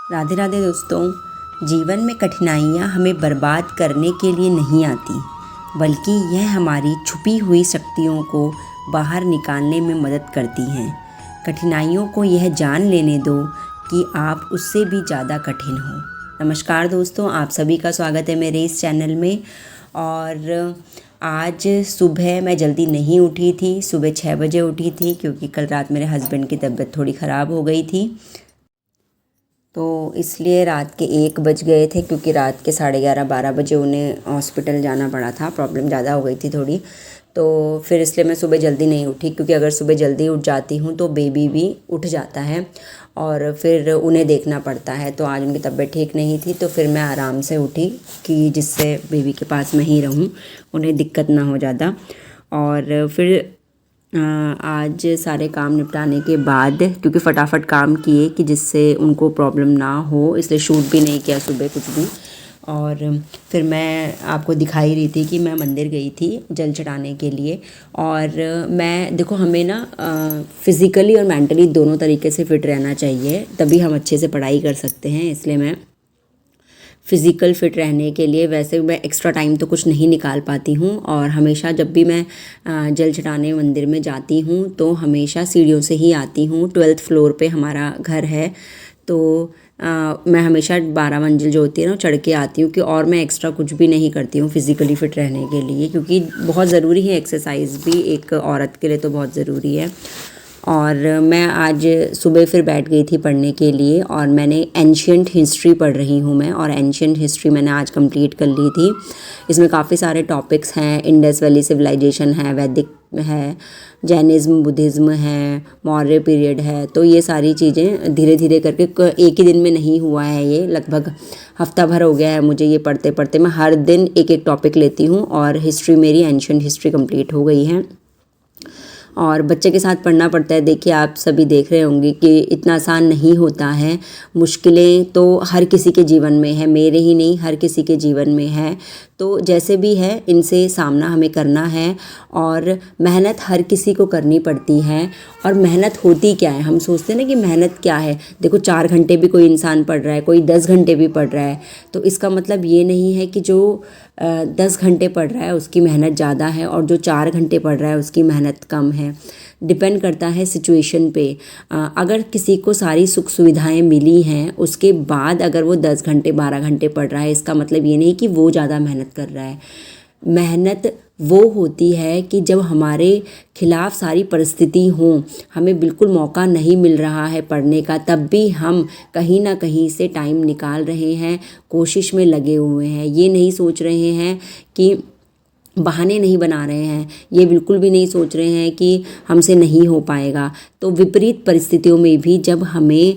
राधे राधे दोस्तों। जीवन में कठिनाइयाँ हमें बर्बाद करने के लिए नहीं आती, बल्कि यह हमारी छुपी हुई शक्तियों को बाहर निकालने में मदद करती हैं। कठिनाइयों को यह जान लेने दो कि आप उससे भी ज़्यादा कठिन हो। नमस्कार दोस्तों, आप सभी का स्वागत है मेरे इस चैनल में। और आज सुबह मैं जल्दी नहीं उठी थी, सुबह 6 बजे उठी थी क्योंकि कल रात मेरे हस्बैंड की तबीयत थोड़ी ख़राब हो गई थी। तो इसलिए रात के 1 बज गए थे, क्योंकि रात के 11:30-12 बजे उन्हें हॉस्पिटल जाना पड़ा था। प्रॉब्लम ज़्यादा हो गई थी थोड़ी, तो फिर इसलिए मैं सुबह जल्दी नहीं उठी, क्योंकि अगर सुबह जल्दी उठ जाती हूँ तो बेबी भी उठ जाता है और फिर उन्हें देखना पड़ता है। तो आज उनकी तबीयत ठीक नहीं थी, तो फिर मैं आराम से उठी कि जिससे बेबी के पास मैं ही रहूँ, उन्हें दिक्कत ना हो ज़्यादा। और फिर आज सारे काम निपटाने के बाद, क्योंकि फटाफट काम किए कि जिससे उनको प्रॉब्लम ना हो, इसलिए शूट भी नहीं किया सुबह कुछ भी। और फिर मैं आपको दिखाई रही थी कि मैं मंदिर गई थी जल चढ़ाने के लिए। और मैं देखो, हमें ना फिज़िकली और मेंटली दोनों तरीके से फ़िट रहना चाहिए, तभी हम अच्छे से पढ़ाई कर सकते हैं। इसलिए मैं फ़िज़िकल फ़िट रहने के लिए वैसे मैं एक्स्ट्रा टाइम तो कुछ नहीं निकाल पाती हूँ। और हमेशा जब भी मैं जल चढ़ाने मंदिर में जाती हूँ तो हमेशा सीढ़ियों से ही आती हूँ। 12th फ्लोर पे हमारा घर है, तो मैं हमेशा 12 मंजिल जो होती है ना, चढ़ के आती हूँ कि और मैं एक्स्ट्रा कुछ भी नहीं करती हूँ फ़िज़िकली फ़िट रहने के लिए, क्योंकि बहुत ज़रूरी है। एक्सरसाइज भी एक औरत के लिए तो बहुत ज़रूरी है। और मैं आज सुबह फिर बैठ गई थी पढ़ने के लिए, और मैंने एंशियंट हिस्ट्री पढ़ रही हूँ मैं, और एंशियंट हिस्ट्री मैंने आज कंप्लीट कर ली थी। इसमें काफ़ी सारे टॉपिक्स हैं। इंडस वैली सिविलाइजेशन है, वैदिक है, जैनिज़्म, बुद्धिज़्म है, मौर्य पीरियड है। तो ये सारी चीज़ें धीरे धीरे करके, एक ही दिन में नहीं हुआ है ये, लगभग हफ्ता भर हो गया है मुझे ये पढ़ते पढ़ते। मैं हर दिन एक एक टॉपिक लेती हूँ और हिस्ट्री मेरी एंशियंट हिस्ट्री कंप्लीट हो गई है। और बच्चे के साथ पढ़ना पड़ता है। देखिए, आप सभी देख रहे होंगे कि इतना आसान नहीं होता है। मुश्किलें तो हर किसी के जीवन में है, मेरे ही नहीं, हर किसी के जीवन में है। तो जैसे भी है, इनसे सामना हमें करना है। और मेहनत हर किसी को करनी पड़ती है। और मेहनत होती क्या है, हम सोचते हैं ना कि मेहनत क्या है। देखो, 4 घंटे भी कोई इंसान पढ़ रहा है, कोई 10 घंटे भी पढ़ रहा है, तो इसका मतलब ये नहीं है कि जो 10 घंटे पढ़ रहा है उसकी मेहनत ज़्यादा है और जो 4 घंटे पढ़ रहा है उसकी मेहनत कम है। डिपेंड करता है सिचुएशन पे। अगर किसी को सारी सुख सुविधाएं मिली हैं, उसके बाद अगर वो 10 घंटे 12 घंटे पढ़ रहा है, इसका मतलब ये नहीं कि वो ज़्यादा मेहनत कर रहा है। मेहनत वो होती है कि जब हमारे खिलाफ सारी परिस्थिति हों, हमें बिल्कुल मौका नहीं मिल रहा है पढ़ने का, तब भी हम कहीं ना कहीं से टाइम निकाल रहे हैं, कोशिश में लगे हुए हैं। ये नहीं सोच रहे हैं कि, बहाने नहीं बना रहे हैं, ये बिल्कुल भी नहीं सोच रहे हैं कि हमसे नहीं हो पाएगा। तो विपरीत परिस्थितियों में भी जब हमें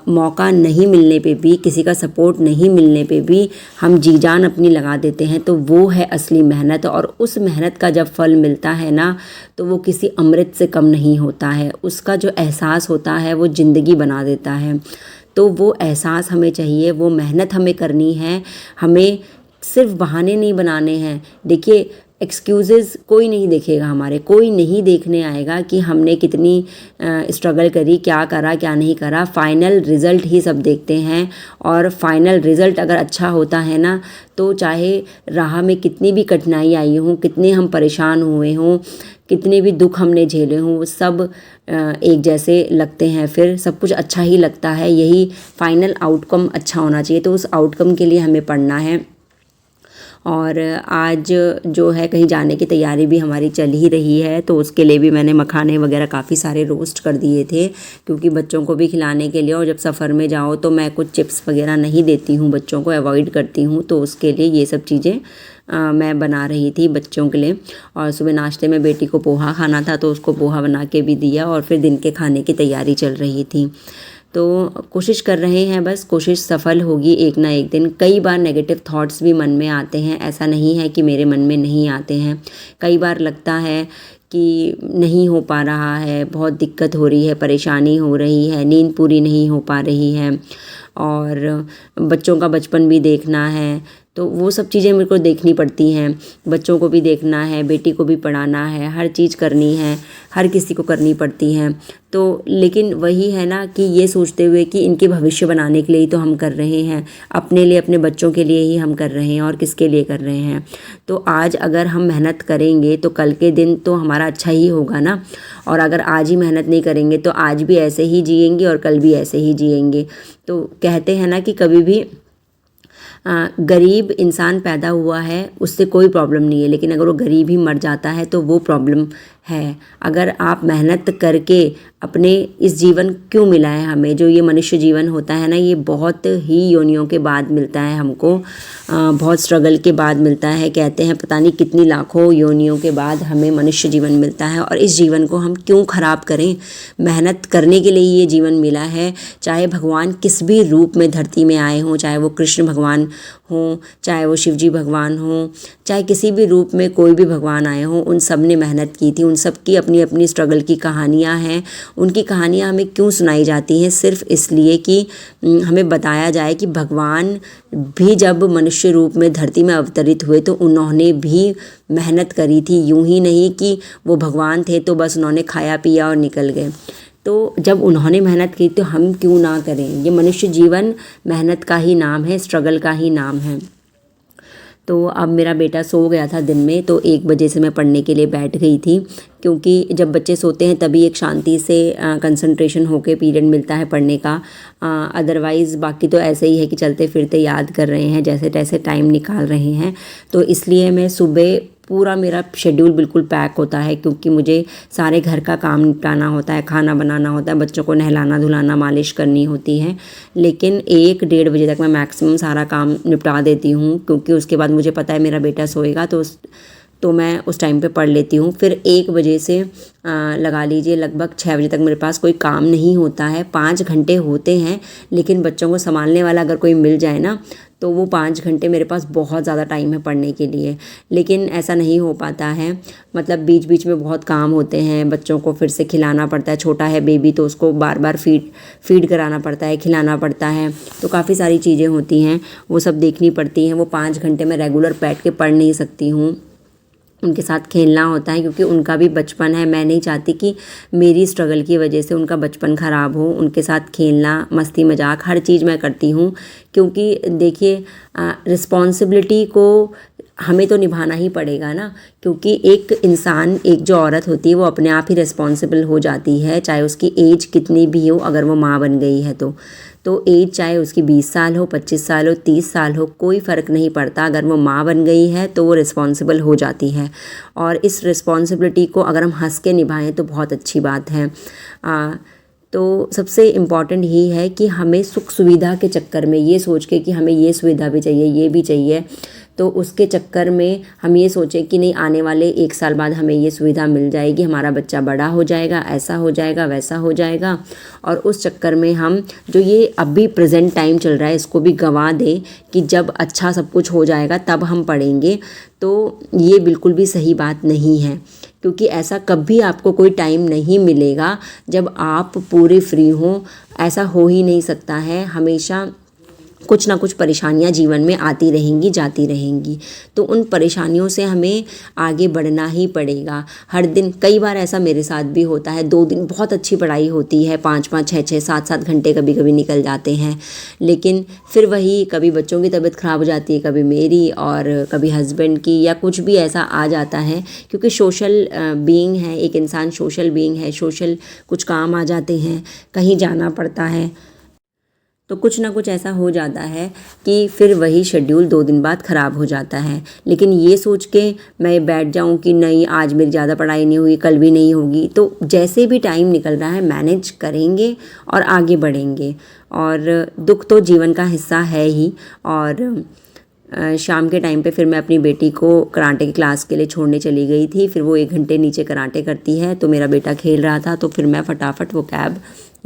मौका नहीं मिलने पे भी, किसी का सपोर्ट नहीं मिलने पे भी हम जी जान अपनी लगा देते हैं, तो वो है असली मेहनत। और उस मेहनत का जब फल मिलता है ना, तो वो किसी अमृत से कम नहीं होता है। उसका जो एहसास होता है वो ज़िंदगी बना देता है। तो वो एहसास हमें चाहिए, वो मेहनत हमें करनी है। हमें सिर्फ बहाने नहीं बनाने हैं। देखिए, एक्सक्यूज़ेस कोई नहीं देखेगा हमारे, कोई नहीं देखने आएगा कि हमने कितनी स्ट्रगल करी, क्या करा क्या नहीं करा। फाइनल रिज़ल्ट ही सब देखते हैं। और फाइनल रिज़ल्ट अगर अच्छा होता है ना, तो चाहे राह में कितनी भी कठिनाई आई हों, कितने हम परेशान हुए हों, कितने भी दुख हमने झेले हों, वो सब एक जैसे लगते हैं। फिर सब कुछ अच्छा ही लगता है। यही फाइनल आउटकम अच्छा होना चाहिए। तो उस आउटकम के लिए हमें पढ़ना है। और आज जो है, कहीं जाने की तैयारी भी हमारी चल ही रही है, तो उसके लिए भी मैंने मखाने वगैरह काफ़ी सारे रोस्ट कर दिए थे, क्योंकि बच्चों को भी खिलाने के लिए। और जब सफ़र में जाओ तो मैं कुछ चिप्स वगैरह नहीं देती हूँ, बच्चों को अवॉइड करती हूँ, तो उसके लिए ये सब चीज़ें मैं बना रही थी बच्चों के लिए। और सुबह नाश्ते में बेटी को पोहा खाना था, तो उसको पोहा बना के भी दिया, और फिर दिन के खाने की तैयारी चल रही थी। तो कोशिश कर रहे हैं, बस कोशिश सफल होगी एक ना एक दिन। कई बार नेगेटिव थॉट्स भी मन में आते हैं, ऐसा नहीं है कि मेरे मन में नहीं आते हैं। कई बार लगता है कि नहीं हो पा रहा है, बहुत दिक्कत हो रही है, परेशानी हो रही है, नींद पूरी नहीं हो पा रही है, और बच्चों का बचपन भी देखना है। तो वो सब चीज़ें मेरे को देखनी पड़ती हैं। बच्चों को भी देखना है, बेटी को भी पढ़ाना है, हर चीज़ करनी है, हर किसी को करनी पड़ती हैं। तो लेकिन वही है ना कि ये सोचते हुए कि इनके भविष्य बनाने के लिए ही तो हम कर रहे हैं, अपने लिए, अपने बच्चों के लिए ही हम कर रहे हैं, और किसके लिए कर रहे हैं। तो आज अगर हम मेहनत करेंगे तो कल के दिन तो हमारा अच्छा ही होगा ना। और अगर आज ही मेहनत नहीं करेंगे तो आज भी ऐसे ही जिएंगे और कल भी ऐसे ही जिएंगे। तो कहते हैं ना कि कभी भी गरीब इंसान पैदा हुआ है उससे कोई प्रॉब्लम नहीं है, लेकिन अगर वो गरीब ही मर जाता है तो वो प्रॉब्लम है। अगर आप मेहनत करके अपने इस जीवन क्यों मिला है हमें, जो ये मनुष्य जीवन होता है ना, ये बहुत ही योनियों के बाद मिलता है हमको, बहुत स्ट्रगल के बाद मिलता है। कहते हैं पता नहीं कितनी लाखों योनियों के बाद हमें मनुष्य जीवन मिलता है, और इस जीवन को हम क्यों ख़राब करें। मेहनत करने के लिए ये जीवन मिला है। चाहे भगवान किस भी रूप में धरती में आए हों, चाहे वो कृष्ण भगवान हों, चाहे वो शिवजी भगवान हों, चाहे किसी भी रूप में कोई भी भगवान आए हों, उन सब ने मेहनत की थी। उन सब की अपनी अपनी स्ट्रगल की कहानियाँ हैं। उनकी कहानियाँ हमें क्यों सुनाई जाती हैं? सिर्फ इसलिए कि हमें बताया जाए कि भगवान भी जब मनुष्य रूप में धरती में अवतरित हुए तो उन्होंने भी मेहनत करी थी। यूं ही नहीं कि वो भगवान थे तो बस उन्होंने खाया पिया और निकल गए। तो जब उन्होंने मेहनत की तो हम क्यों ना करें। ये मनुष्य जीवन मेहनत का ही नाम है, स्ट्रगल का ही नाम है। तो अब मेरा बेटा सो गया था दिन में, तो 1 बजे से मैं पढ़ने के लिए बैठ गई थी, क्योंकि जब बच्चे सोते हैं तभी एक शांति से कंसंट्रेशन होके पीरियड मिलता है पढ़ने का। अदरवाइज़ बाकी तो ऐसे ही है कि चलते फिरते याद कर रहे हैं, जैसे तैसे टाइम निकाल रहे हैं। तो इसलिए मैं सुबह पूरा मेरा शेड्यूल बिल्कुल पैक होता है, क्योंकि मुझे सारे घर का काम निपटाना होता है, खाना बनाना होता है, बच्चों को नहलाना धुलाना मालिश करनी होती है। लेकिन 1 डेढ़ बजे तक मैं मैक्सिमम सारा काम निपटा देती हूँ, क्योंकि उसके बाद मुझे पता है मेरा बेटा सोएगा, तो मैं उस टाइम पे पढ़ लेती हूँ। फिर 1 बजे से लगा लीजिए लगभग 6 बजे तक मेरे पास कोई काम नहीं होता है। 5 घंटे होते हैं, लेकिन बच्चों को संभालने वाला अगर कोई मिल जाए ना, तो वो 5 घंटे मेरे पास बहुत ज़्यादा टाइम है पढ़ने के लिए। लेकिन ऐसा नहीं हो पाता है, मतलब बीच बीच में बहुत काम होते हैं। बच्चों को फिर से खिलाना पड़ता है, छोटा है बेबी तो उसको बार बार फीड कराना पड़ता है, खिलाना पड़ता है। तो काफ़ी सारी चीज़ें होती हैं, वो सब देखनी पड़ती हैं। वो 5 घंटे मैं रेगुलर बैठ के पढ़ नहीं सकती हूँ, उनके साथ खेलना होता है, क्योंकि उनका भी बचपन है। मैं नहीं चाहती कि मेरी स्ट्रगल की वजह से उनका बचपन ख़राब हो। उनके साथ खेलना, मस्ती मजाक हर चीज़ मैं करती हूँ, क्योंकि देखिए रिस्पॉन्सिबिलिटी को हमें तो निभाना ही पड़ेगा ना। क्योंकि एक इंसान, एक जो औरत होती है वो अपने आप ही रिस्पॉन्सिबल हो जाती है, चाहे उसकी एज कितनी भी हो। अगर वो माँ बन गई है तो एज चाहे उसकी 20 साल हो, 25 साल हो, 30 साल हो, कोई फ़र्क नहीं पड़ता। अगर वो माँ बन गई है तो वो रिस्पॉन्सिबल हो जाती है, और इस रिस्पॉन्सिबिलिटी को अगर हम हंस के निभाएं तो बहुत अच्छी बात है। तो सबसे इम्पॉर्टेंट यही है कि हमें सुख सुविधा के चक्कर में ये सोच के कि हमें ये सुविधा भी चाहिए, ये भी चाहिए, तो उसके चक्कर में हम ये सोचें कि नहीं आने वाले 1 साल बाद हमें ये सुविधा मिल जाएगी, हमारा बच्चा बड़ा हो जाएगा, ऐसा हो जाएगा, वैसा हो जाएगा। और उस चक्कर में हम जो ये अभी प्रेजेंट टाइम चल रहा है इसको भी गंवा दें कि जब अच्छा सब कुछ हो जाएगा तब हम पढ़ेंगे। तो ये बिल्कुल भी सही बात नहीं है, क्योंकि ऐसा कभी आपको कोई टाइम नहीं मिलेगा जब आप पूरे फ्री हों। ऐसा हो ही नहीं सकता है। हमेशा कुछ ना कुछ परेशानियां जीवन में आती रहेंगी, जाती रहेंगी। तो उन परेशानियों से हमें आगे बढ़ना ही पड़ेगा। हर दिन, कई बार ऐसा मेरे साथ भी होता है, 2 दिन बहुत अच्छी पढ़ाई होती है, 5-5, 6-6, 7-7 घंटे कभी कभी निकल जाते हैं। लेकिन फिर वही, कभी बच्चों की तबीयत ख़राब हो जाती है, कभी मेरी, और कभी हस्बैंड की, या कुछ भी ऐसा आ जाता है। क्योंकि सोशल बीइंग है, एक इंसान सोशल बीइंग है, सोशल कुछ काम आ जाते हैं, कहीं जाना पड़ता है, तो कुछ ना कुछ ऐसा हो जाता है कि फिर वही शेड्यूल 2 दिन बाद ख़राब हो जाता है। लेकिन ये सोच के मैं बैठ जाऊं कि नहीं आज मेरी ज़्यादा पढ़ाई नहीं हुई, कल भी नहीं होगी, तो जैसे भी टाइम निकल रहा है मैनेज करेंगे और आगे बढ़ेंगे। और दुख तो जीवन का हिस्सा है ही। और शाम के टाइम पे फिर मैं अपनी बेटी को कराटे की क्लास के लिए छोड़ने चली गई थी। फिर वो 1 घंटे नीचे कराटे करती है, तो मेरा बेटा खेल रहा था, तो फिर मैं फटाफट वो कैब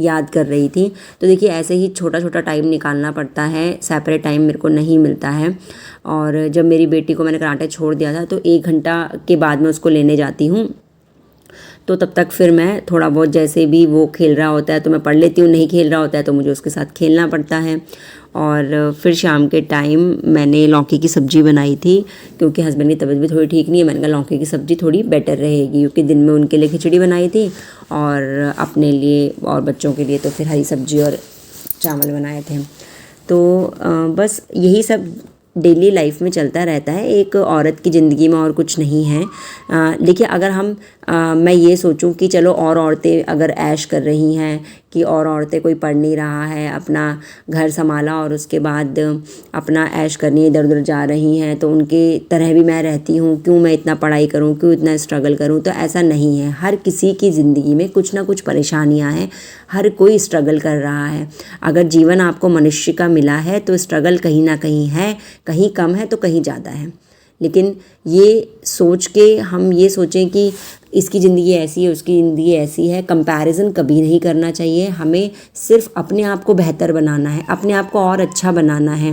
याद कर रही थी। तो देखिए ऐसे ही छोटा छोटा टाइम निकालना पड़ता है, सेपरेट टाइम मेरे को नहीं मिलता है। और जब मेरी बेटी को मैंने कराटे छोड़ दिया था तो 1 घंटा के बाद मैं उसको लेने जाती हूँ, तो तब तक फिर मैं थोड़ा बहुत जैसे भी वो खेल रहा होता है तो मैं पढ़ लेती हूँ, नहीं खेल रहा होता है तो मुझे उसके साथ खेलना पड़ता है। और फिर शाम के टाइम मैंने लौकी की सब्ज़ी बनाई थी, क्योंकि हस्बैंड की तबीयत भी थोड़ी ठीक नहीं है। मैंने कहा लौकी की सब्ज़ी थोड़ी बेटर रहेगी, क्योंकि दिन में उनके लिए खिचड़ी बनाई थी और अपने लिए और बच्चों के लिए तो फिर हरी सब्ज़ी और चावल बनाए थे। तो बस यही सब डेली लाइफ में चलता रहता है, एक औरत की ज़िंदगी में और कुछ नहीं है। देखिए अगर मैं ये सोचूं कि चलो और औरतें अगर ऐश कर रही हैं, कि और औरतें कोई पढ़ नहीं रहा है, अपना घर संभाला और उसके बाद अपना ऐश करनी इधर उधर जा रही हैं, तो उनके तरह भी मैं रहती हूँ, क्यों मैं इतना पढ़ाई करूँ, क्यों इतना स्ट्रगल करूँ। तो ऐसा नहीं है, हर किसी की ज़िंदगी में कुछ ना कुछ परेशानियाँ हैं, हर कोई स्ट्रगल कर रहा है। अगर जीवन आपको मनुष्य का मिला है तो स्ट्रगल कहीं ना कहीं है, कहीं कम है तो कहीं ज़्यादा है। लेकिन ये सोच के हम ये सोचें कि इसकी ज़िंदगी ऐसी है, उसकी ज़िंदगी ऐसी है, कंपैरिजन कभी नहीं करना चाहिए। हमें सिर्फ अपने आप को बेहतर बनाना है, अपने आप को और अच्छा बनाना है,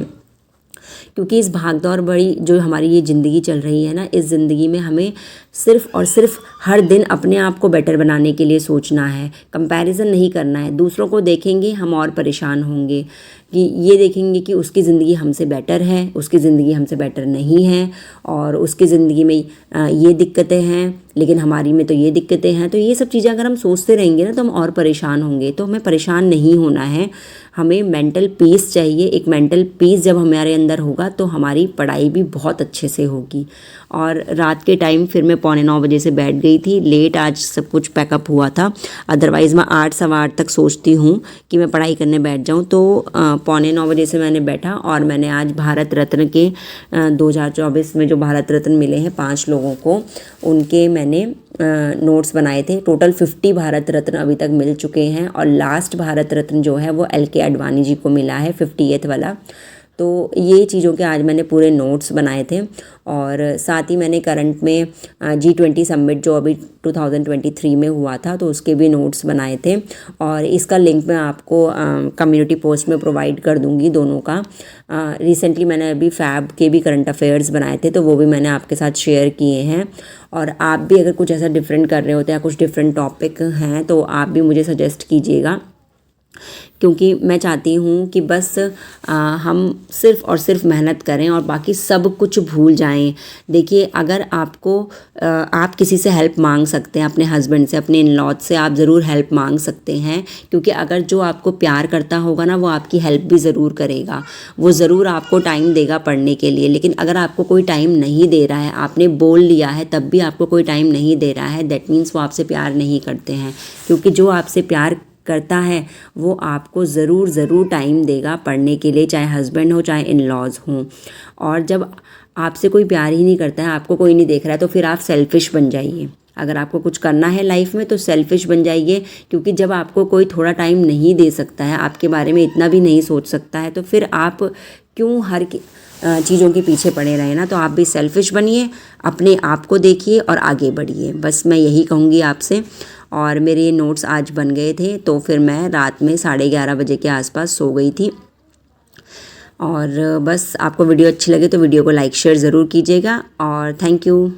क्योंकि इस भागदौड़ बड़ी जो हमारी ये ज़िंदगी चल रही है ना, इस ज़िंदगी में हमें सिर्फ और सिर्फ हर दिन अपने आप को बेटर बनाने के लिए सोचना है, कंपैरिजन नहीं करना है। दूसरों को देखेंगे हम और परेशान होंगे, कि ये देखेंगे कि उसकी ज़िंदगी हमसे बेटर है, उसकी ज़िंदगी हमसे बेटर नहीं है, और उसकी ज़िंदगी में ये दिक्कतें हैं लेकिन हमारी में तो ये दिक्कतें हैं। तो ये सब चीज़ें अगर हम सोचते रहेंगे ना तो हम और परेशान होंगे। तो हमें परेशान नहीं होना है, हमें मेंटल पीस चाहिए। एक मेंटल पीस जब हमारे अंदर होगा तो हमारी पढ़ाई भी बहुत अच्छे से होगी। और रात के टाइम फिर मैं 8:45 बजे से बैठ गई थी, लेट आज सब कुछ पैकअप हुआ था। अदरवाइज़ मैं 8 सवा 8 तक सोचती हूँ कि मैं पढ़ाई करने बैठ जाऊँ। तो 8:45 बजे से मैंने बैठा और मैंने आज भारत रत्न के 2024 में जो भारत रत्न मिले हैं 5 लोगों को, उनके मैंने नोट्स बनाए थे। टोटल 50 भारत रत्न अभी तक मिल चुके हैं, और लास्ट भारत रत्न जो है वो LK आडवाणी जी को मिला है, 58th वाला। तो ये चीज़ों के आज मैंने पूरे नोट्स बनाए थे। और साथ ही मैंने करंट में G20 समिट जो अभी 2023 में हुआ था तो उसके भी नोट्स बनाए थे, और इसका लिंक मैं आपको कम्युनिटी पोस्ट में प्रोवाइड कर दूंगी दोनों का। रिसेंटली मैंने अभी फैब के भी करंट अफेयर्स बनाए थे, तो वो भी मैंने आपके साथ शेयर किए हैं। और आप भी अगर कुछ ऐसा डिफरेंट कर रहे होते हैं या कुछ डिफरेंट टॉपिक हैं तो आप भी मुझे सजेस्ट कीजिएगा, क्योंकि मैं चाहती हूँ कि बस हम सिर्फ़ और सिर्फ मेहनत करें और बाकी सब कुछ भूल जाएं। देखिए अगर आपको आप किसी से हेल्प मांग सकते हैं, अपने हस्बैंड से, अपने इन-लॉज से आप ज़रूर हेल्प मांग सकते हैं, क्योंकि अगर जो आपको प्यार करता होगा ना वो आपकी हेल्प भी ज़रूर करेगा, वो ज़रूर आपको टाइम देगा पढ़ने के लिए। लेकिन अगर आपको कोई टाइम नहीं दे रहा है, आपने बोल लिया है तब भी आपको कोई टाइम नहीं दे रहा है, दैट मीन्स वो आपसे प्यार नहीं करते हैं। क्योंकि जो आपसे प्यार करता है वो आपको ज़रूर टाइम देगा पढ़ने के लिए, चाहे हस्बैंड हो चाहे इन-लॉज हों। और जब आपसे कोई प्यार ही नहीं करता है, आपको कोई नहीं देख रहा है, तो फिर आप सेल्फिश बन जाइए। अगर आपको कुछ करना है लाइफ में तो सेल्फिश बन जाइए, क्योंकि जब आपको कोई थोड़ा टाइम नहीं दे सकता है, आपके बारे में इतना भी नहीं सोच सकता है, तो फिर आप क्यों हर चीज़ों के पीछे पड़े रहे ना। तो आप भी सेल्फिश बनिए, अपने आप को देखिए और आगे बढ़िए। बस मैं यही कहूँगी आपसे। और मेरे ये नोट्स आज बन गए थे, तो फिर मैं रात में 11:30 बजे के आसपास सो गई थी। और बस आपको वीडियो अच्छी लगे तो वीडियो को लाइक शेयर ज़रूर कीजिएगा, और थैंक यू।